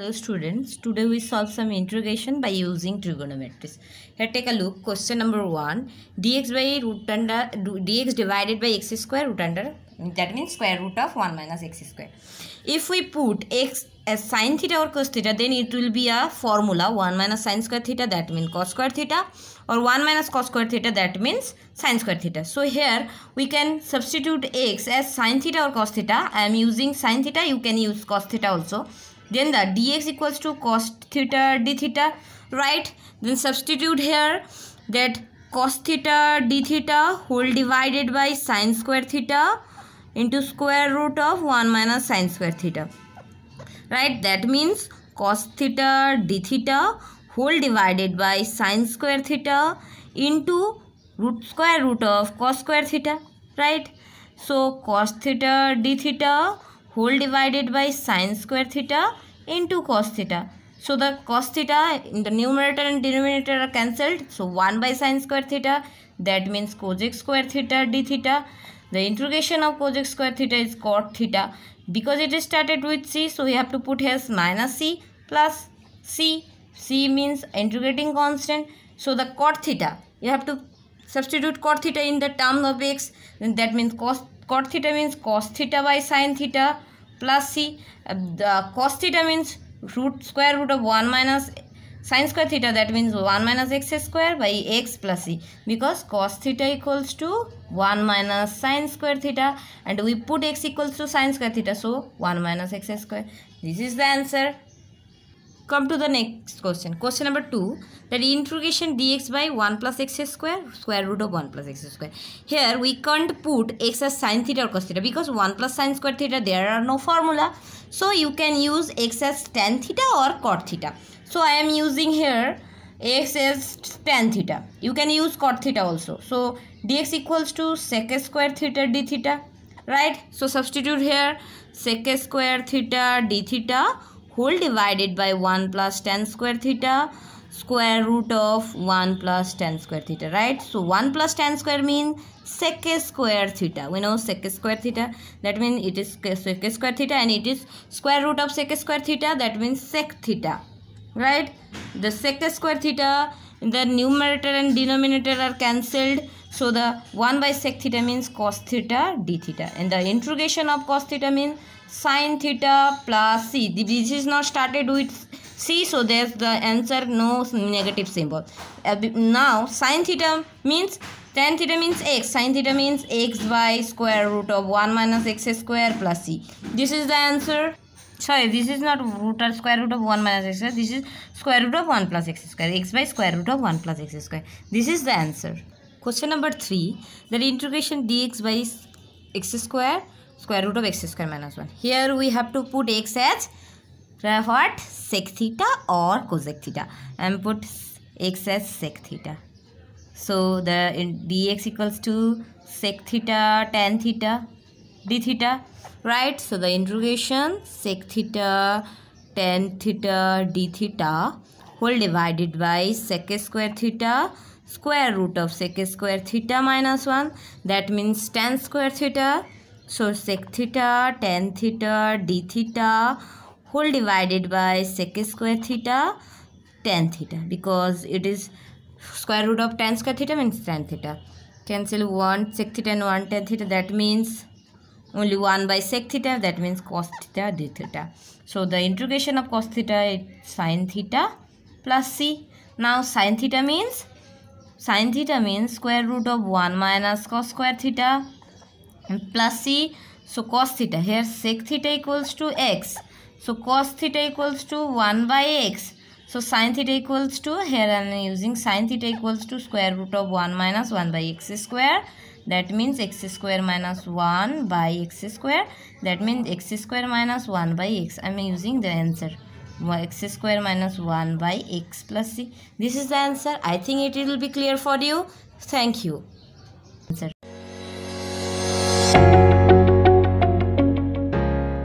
Hello students, today we solve some integration by using trigonometry. Here take a look. Question number 1. dx by root under dx divided by x square root under, that means square root of 1 minus x square. If we put x as sin theta or cos theta, then it will be a formula 1 minus sin square theta, that means cos square theta, or 1 minus cos square theta, that means sin square theta. So here we can substitute x as sin theta or cos theta. I am using sin theta, you can use cos theta also. Then the dx equals to cos theta d theta, right? Then substitute here that cos theta d theta whole divided by sin square theta into square root of 1 minus sin square theta, right? That means cos theta d theta whole divided by sin square theta into square root of cos square theta, right? So cos theta d theta whole divided by sin square theta into cos theta. So the cos theta in the numerator and denominator are cancelled. So 1 by sin square theta, that means cosec square theta d theta. The integration of cosec square theta is cot theta. Because it is started with c, so we have to put here minus c plus c. C means integrating constant. So the cot theta, you have to substitute cot theta in the term of x. Then that means cot theta means cos theta by sin theta plus c. The cos theta means square root of 1 minus sin square theta, that means 1 minus x square by x plus c, because cos theta equals to 1 minus sin square theta and we put x equals to sin square theta, so 1 minus x square. This is the answer. Come to the next question. Question number 2. That integration dx by 1 plus x square, square root of 1 plus x square. Here we can't put x as sin theta or cos theta because 1 plus sin square theta, there are no formula. So you can use x as tan theta or cot theta. So I am using here x as tan theta. You can use cot theta also. So dx equals to sec square theta d theta, right? So substitute here sec square theta d theta whole divided by 1 plus tan square theta square root of 1 plus tan square theta, right? So 1 plus tan square means sec square theta. We know sec square theta, that means it is sec square theta, and it is square root of sec square theta, that means sec theta, right? The sec square theta in the numerator and denominator are cancelled. So the 1 by sec theta means cos theta d theta, and the integration of cos theta means sin theta plus c. This is not started with c, so there's the answer, no negative symbol. Now sin theta means tan theta means x, sin theta means x by square root of 1 minus x square plus c. This is the answer. Sorry, this is not root or square root of 1 minus x square. This is square root of 1 plus x square. X by square root of 1 plus x square. This is the answer. Question number 3. The integration dx by x square, square root of x square minus 1. Here we have to put x as what? Sec theta or cosec theta. And put x as sec theta. So the dx equals to sec theta tan theta d theta, right? So the integration sec theta tan theta d theta whole divided by sec square theta square root of sec square theta minus 1, that means tan square theta. So sec theta tan theta d theta whole divided by sec square theta tan theta, because it is square root of tan square theta means tan theta. Cancel 1 sec theta and 1 tan theta, that means only 1 by sec theta, that means cos theta d theta. So the integration of cos theta is sin theta plus c. Now sin theta means square root of 1 minus cos square theta and plus c. So cos theta, here sec theta equals to x. So cos theta equals to 1 by x. So sin theta equals to, here I am using sin theta equals to square root of 1 minus 1 by x square. That means x square minus 1 by x square. That means x square minus 1 by x. I am using the answer. X square minus 1 by x plus c. This is the answer. I think it will be clear for you. Thank you.